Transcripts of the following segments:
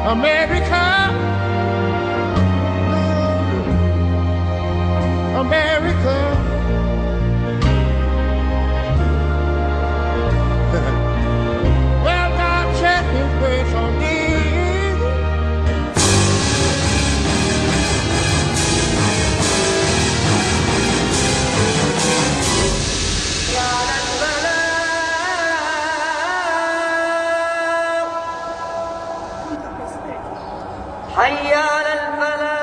America, America. Well, God shed His grace on me. حي على الفلاح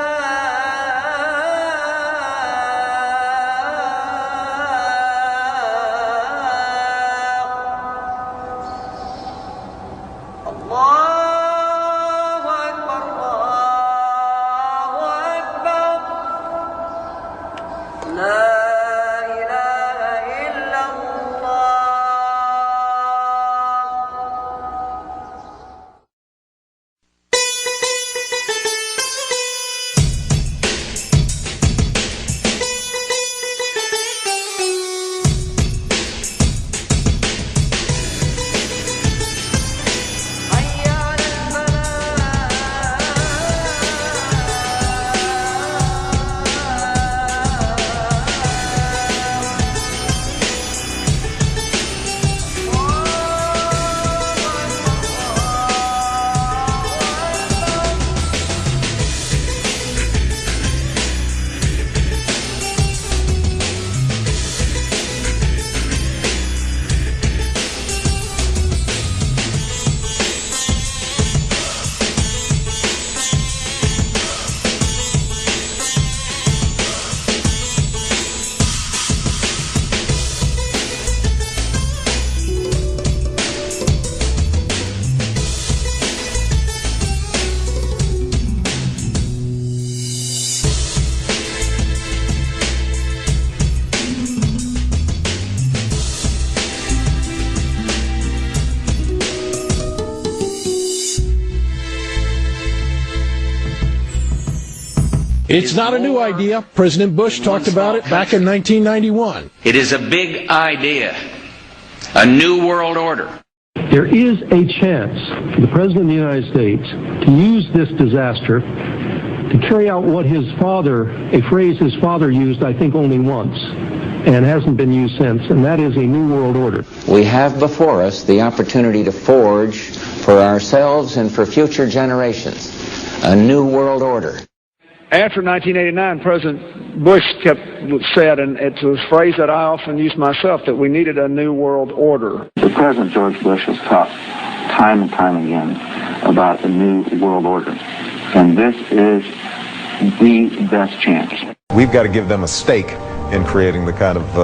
الله أكبر الله أكبر لا إله إلا الله. It's not a new idea. President Bush talked about it back in 1991. It is a big idea, a new world order. There is a chance for the President of the United States to use this disaster to carry out what his father, a phrase his father used, I think, only once, and hasn't been used since, and that is a new world order. We have before us the opportunity to forge for ourselves and for future generations a new world order. After 1989, President Bush said, and it's a phrase that I often use myself, that we needed a new world order. The President George Bush has talked time and time again about a new world order, and this is the best chance. We've got to give them a stake in creating the kind of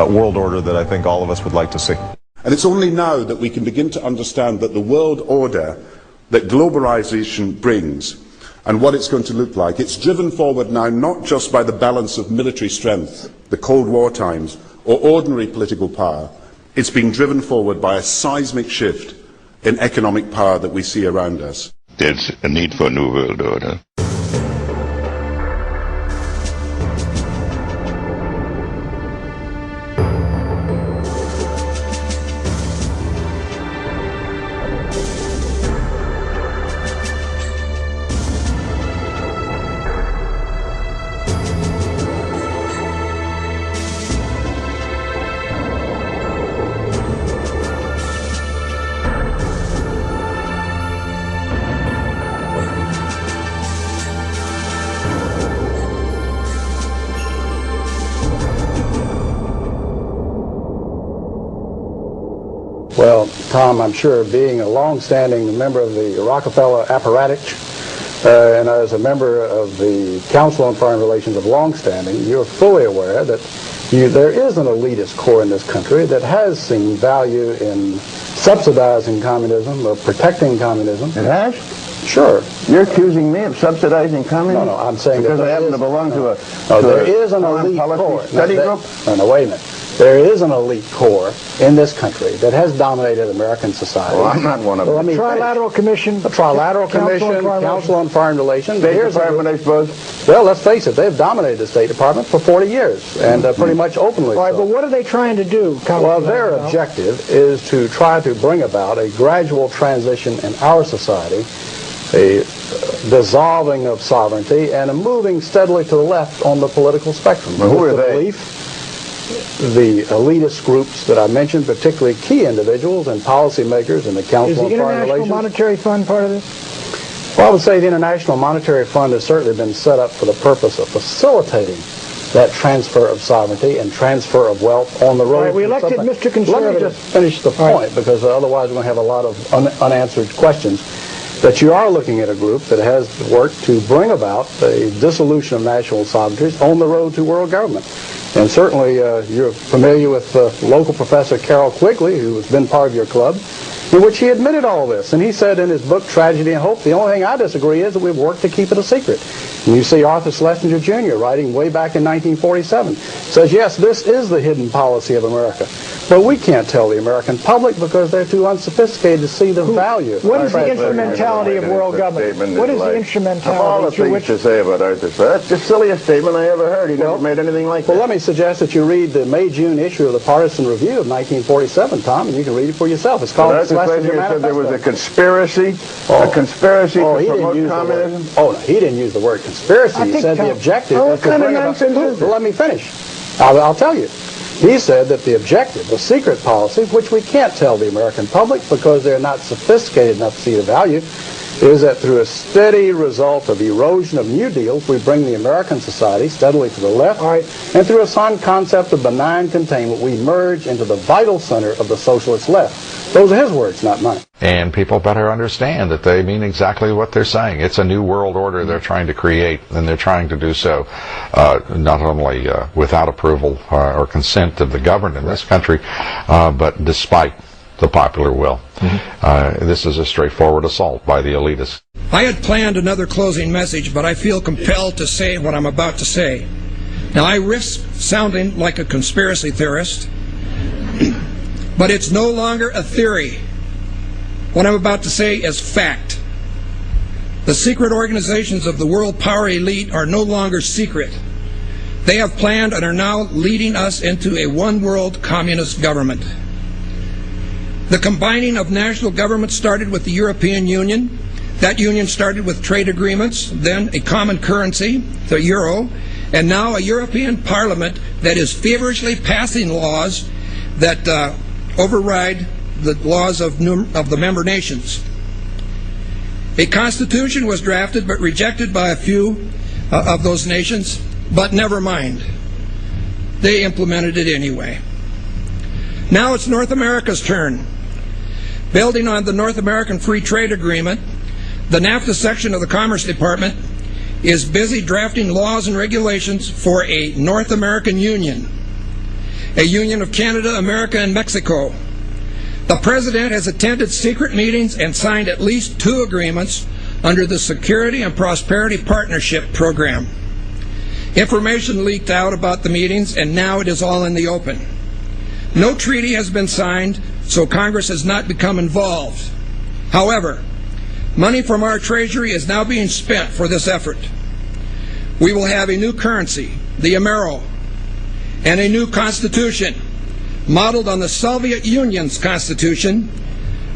world order that I think all of us would like to see. And it's only now that we can begin to understand that the world order that globalization brings and what it's going to look like, it's driven forward now not just by the balance of military strength, the Cold War times, or ordinary political power. It's being driven forward by a seismic shift in economic power that we see around us. There's a need for a new world order. Well, Tom, I'm sure being a long-standing member of the Rockefeller apparatus and as a member of the Council on Foreign Relations of long-standing, you're fully aware that there is an elitist core in this country that has seen value in subsidizing communism or protecting communism. It has? Sure. You're accusing me of subsidizing communism? No, I'm saying because that I happen to belong to a there is an elite core study group. No, wait a minute. There is an elite core in this country that has dominated American society. Well, I'm not one of them. The Trilateral Commission. The Trilateral Commission, Council on Foreign Relations. State Department, I suppose. Well, let's face it, they've dominated the State Department for 40 years, and pretty much openly. All right, but what are they trying to do? Well, their objective is to try to bring about a gradual transition in our society a dissolving of sovereignty and a moving steadily to the left on the political spectrum. Well, who are the they? belief, the elitist groups that I mentioned, particularly key individuals and policymakers in the Council on Is the Foreign International Relations. Monetary Fund part of this? Well, I would say the International Monetary Fund has certainly been set up for the purpose of facilitating that transfer of sovereignty and transfer of wealth on the road. All right, we to elected something. Mr. Conservative. Let me just finish the point, because otherwise we're going to have a lot of unanswered questions. That you are looking at a group that has worked to bring about the dissolution of national sovereignties on the road to world government. And certainly you're familiar with local professor Carroll Quigley, who has been part of your club, in which he admitted all this. And he said in his book, Tragedy and Hope, the only thing I disagree is that we've worked to keep it a secret. And you see Arthur Schlesinger Jr. writing way back in 1947, says, yes, this is the hidden policy of America. But we can't tell the American public because they're too unsophisticated to see the value. What is the instrumentality of world government? What is the instrumentality through which... to say about Arthur Schlesinger. That's the silliest statement I ever heard. He never made anything like that. Well, let me suggest that you read the May-June issue of the Partisan Review of 1947, Tom, and you can read it for yourself. It's called Arthur Schlesinger said there was a conspircy, to promote communism. No, he didn't use the word conspiracy. He said the objective was to bring about... Well, let me finish. I'll tell you. He said that the objective, the secret policy, which we can't tell the American public because they're not sophisticated enough to see the value, is that through a steady result of erosion of New Deals, we bring the American society steadily to the left, and through a sound concept of benign containment, we merge into the vital center of the socialist left. Those are his words, not mine. And people better understand that they mean exactly what they're saying. It's a new world order they're trying to create, and they're trying to do so not only without approval or consent of the governed in this country, but despite the popular will. This is a straightforward assault by the elitists. I had planned another closing message, but I feel compelled to say what I'm about to say. Now, I risk sounding like a conspiracy theorist, but it's no longer a theory. What I'm about to say is fact. The secret organizations of the world power elite are no longer secret. They have planned and are now leading us into a one-world communist government. The combining of national governments started with the European Union. That union started with trade agreements, then a common currency, the euro, and now a European Parliament that is feverishly passing laws that override the laws of the member nations. A constitution was drafted but rejected by a few of those nations, but never mind. They implemented it anyway. Now it's North America's turn. Building on the North American Free Trade Agreement, the NAFTA section of the Commerce Department is busy drafting laws and regulations for a North American Union, a union of Canada, America, and Mexico. The President has attended secret meetings and signed at least 2 agreements under the Security and Prosperity Partnership Program. Information leaked out about the meetings, and now it is all in the open. No treaty has been signed, so Congress has not become involved. However, money from our Treasury is now being spent for this effort. We will have a new currency, the Amero, and a new constitution modeled on the Soviet Union's constitution.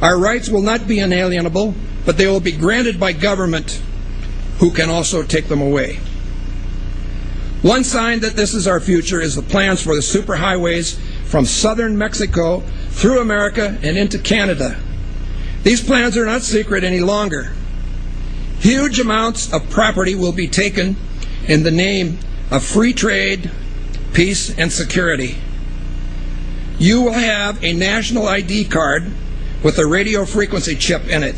Our rights will not be inalienable, but they will be granted by government, who can also take them away. One sign that this is our future is the plans for the superhighways from southern Mexico through America and into Canada. These plans are not secret any longer. Huge amounts of property will be taken in the name of free trade, peace, and security. You will have a national ID card with a radio frequency chip in it.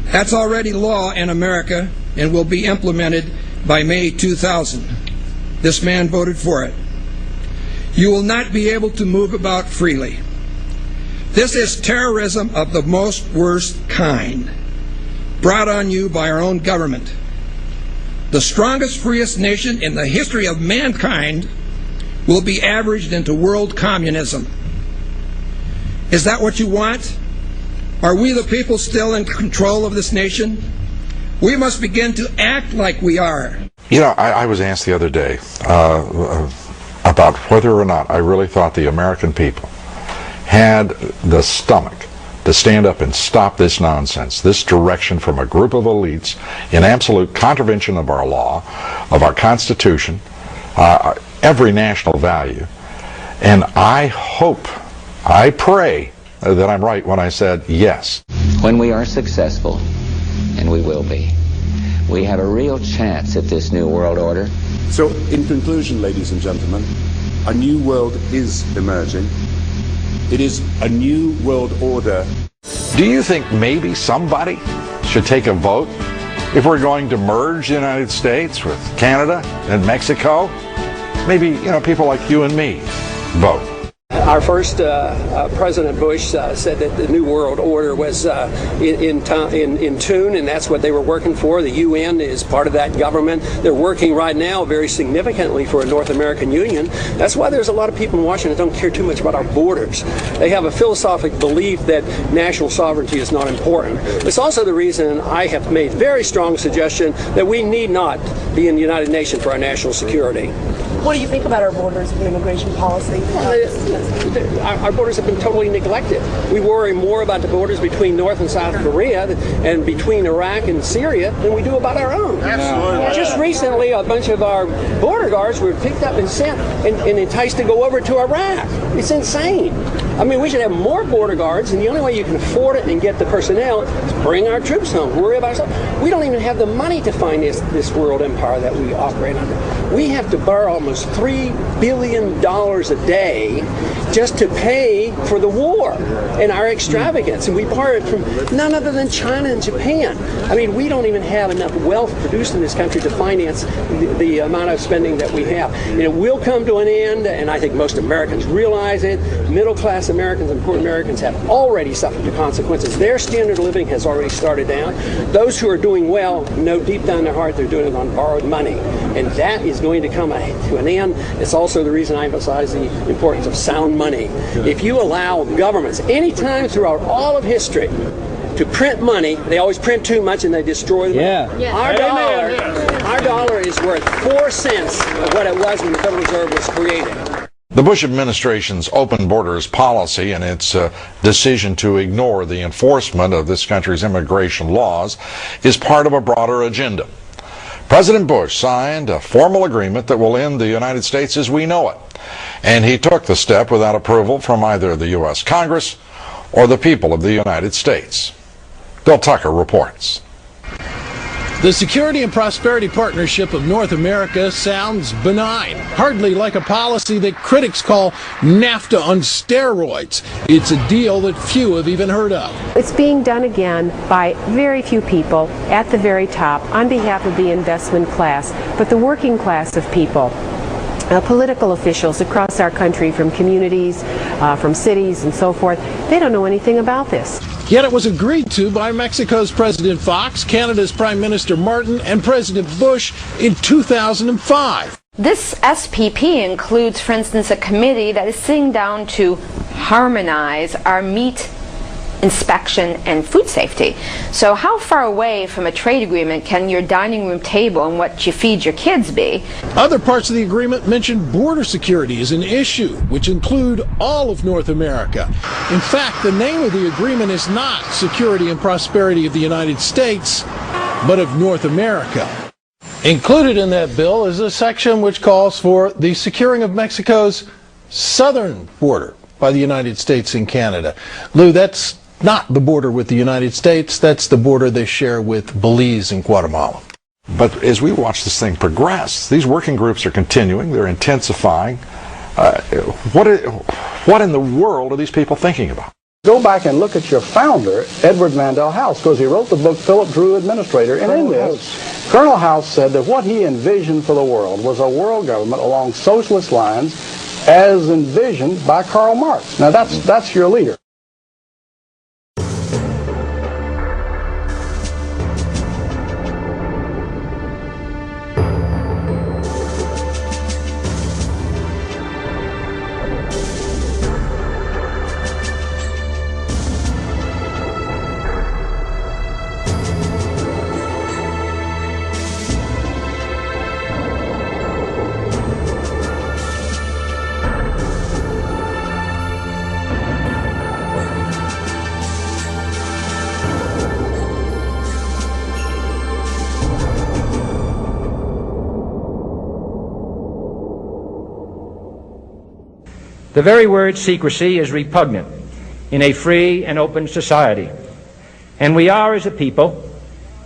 That's already law in America and will be implemented by May 2000. This man voted for it. You will not be able to move about freely. This is terrorism of the most worst kind, brought on you by our own government. The strongest, freest nation in the history of mankind will be averaged into world communism. Is that what you want? Are we the people still in control of this nation? We must begin to act like we are. You know, I was asked the other day about whether or not I really thought the American people had the stomach to stand up and stop this nonsense, this direction from a group of elites in absolute contravention of our law, of our Constitution, every national value. And I hope, I pray that I'm right when I said yes. When we are successful, and we will be, we have a real chance at this new world order. So, in conclusion, ladies and gentlemen, a new world is emerging. It is a new world order. Do you think maybe somebody should take a vote if we're going to merge the United States with Canada and Mexico? Maybe, people like you and me vote. Our first President Bush said that the New World Order was in tune, and that's what they were working for. The UN is part of that government. They're working right now very significantly for a North American Union. That's why there's a lot of people in Washington that don't care too much about our borders. They have a philosophic belief that national sovereignty is not important. It's also the reason I have made very strong suggestion that we need not be in the United Nations for our national security. What do you think about our borders and immigration policy? Our borders have been totally neglected. We worry more about the borders between North and South Korea and between Iraq and Syria than we do about our own. Absolutely. Just recently, a bunch of our border guards were picked up and sent and enticed to go over to Iraq. It's insane. I mean, we should have more border guards, and the only way you can afford it and get the personnel is bring our troops home. Worry about ourselves. We don't even have the money to finance this world empire that we operate under. We have to borrow almost $3 billion a day just to pay for the war and our extravagance. And we borrow it from none other than China and Japan. I mean, we don't even have enough wealth produced in this country to finance the amount of spending that we have. And it will come to an end, and I think most Americans realize it. Middle-class Americans and poor Americans have already suffered the consequences. Their standard of living has already started down. Those who are doing well know deep down in their heart they're doing it on borrowed money. And that is going to come to an end. It's also the reason I emphasize the importance of sound money. If you allow governments, any time throughout all of history, to print money, they always print too much and they destroy the money. Our dollar is worth 4 cents of what it was when the Federal Reserve was created. The Bush administration's open borders policy and its decision to ignore the enforcement of this country's immigration laws is part of a broader agenda. President Bush signed a formal agreement that will end the United States as we know it, and he took the step without approval from either the U.S. Congress or the people of the United States. Bill Tucker reports. The Security and Prosperity Partnership of North America sounds benign, hardly like a policy that critics call NAFTA on steroids. It's a deal that few have even heard of. It's being done again by very few people at the very top on behalf of the investment class, but the working class of people. Political officials across our country, from communities, from cities and so forth, they don't know anything about this. Yet it was agreed to by Mexico's President Fox, Canada's Prime Minister Martin, and President Bush in 2005. This SPP includes, for instance, a committee that is sitting down to harmonize our meat inspection and food safety. So how far away from a trade agreement can your dining room table and what you feed your kids be? Other parts of the agreement mention border security as an issue, which include all of North America. In fact, the name of the agreement is not Security and Prosperity of the United States, but of North America. Included in that bill is a section which calls for the securing of Mexico's southern border by the United States and Canada. Lou, that's not the border with the United States, that's the border they share with Belize and Guatemala. But as we watch this thing progress, these working groups are continuing, they're intensifying. What in the world are these people thinking about? Go back and look at your founder, Edward Mandell House, because he wrote the book Philip Drew Administrator, and in this, Colonel House said that what he envisioned for the world was a world government along socialist lines as envisioned by Karl Marx. Now that's your leader. The very word secrecy is repugnant in a free and open society, and we are, as a people,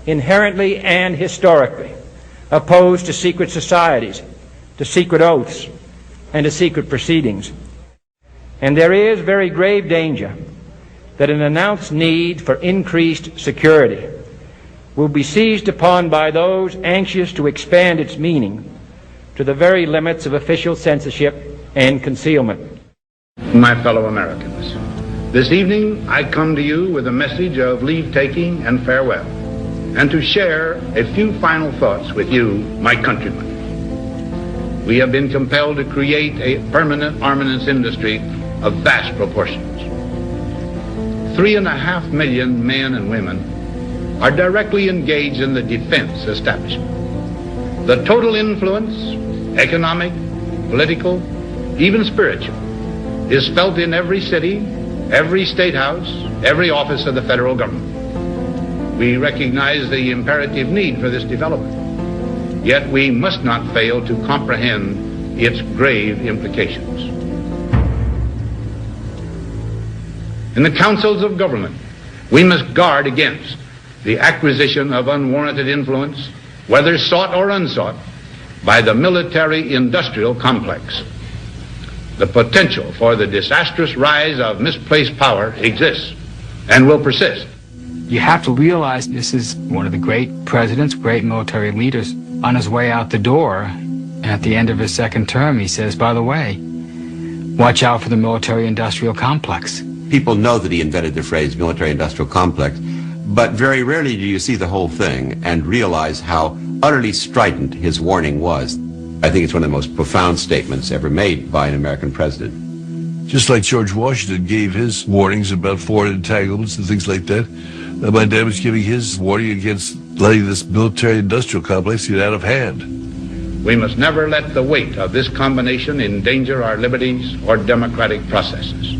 inherently and historically opposed to secret societies, to secret oaths, and to secret proceedings. And there is very grave danger that an announced need for increased security will be seized upon by those anxious to expand its meaning to the very limits of official censorship and concealment. My fellow Americans, this evening I come to you with a message of leave-taking and farewell, and to share a few final thoughts with you, my countrymen. We have been compelled to create a permanent armaments industry of vast proportions. 3.5 million men and women are directly engaged in the defense establishment. The total influence, economic, political, even spiritual, is felt in every city, every state house, every office of the federal government. We recognize the imperative need for this development, yet we must not fail to comprehend its grave implications. In the councils of government, we must guard against the acquisition of unwarranted influence, whether sought or unsought, by the military-industrial complex. The potential for the disastrous rise of misplaced power exists and will persist. You have to realize this is one of the great presidents, great military leaders. On his way out the door, at the end of his second term, he says, by the way, watch out for the military-industrial complex. People know that he invented the phrase military-industrial complex, but very rarely do you see the whole thing and realize how utterly strident his warning was. I think it's one of the most profound statements ever made by an American president. Just like George Washington gave his warnings about foreign entanglements and things like that, my dad was giving his warning against letting this military-industrial complex get out of hand. We must never let the weight of this combination endanger our liberties or democratic processes.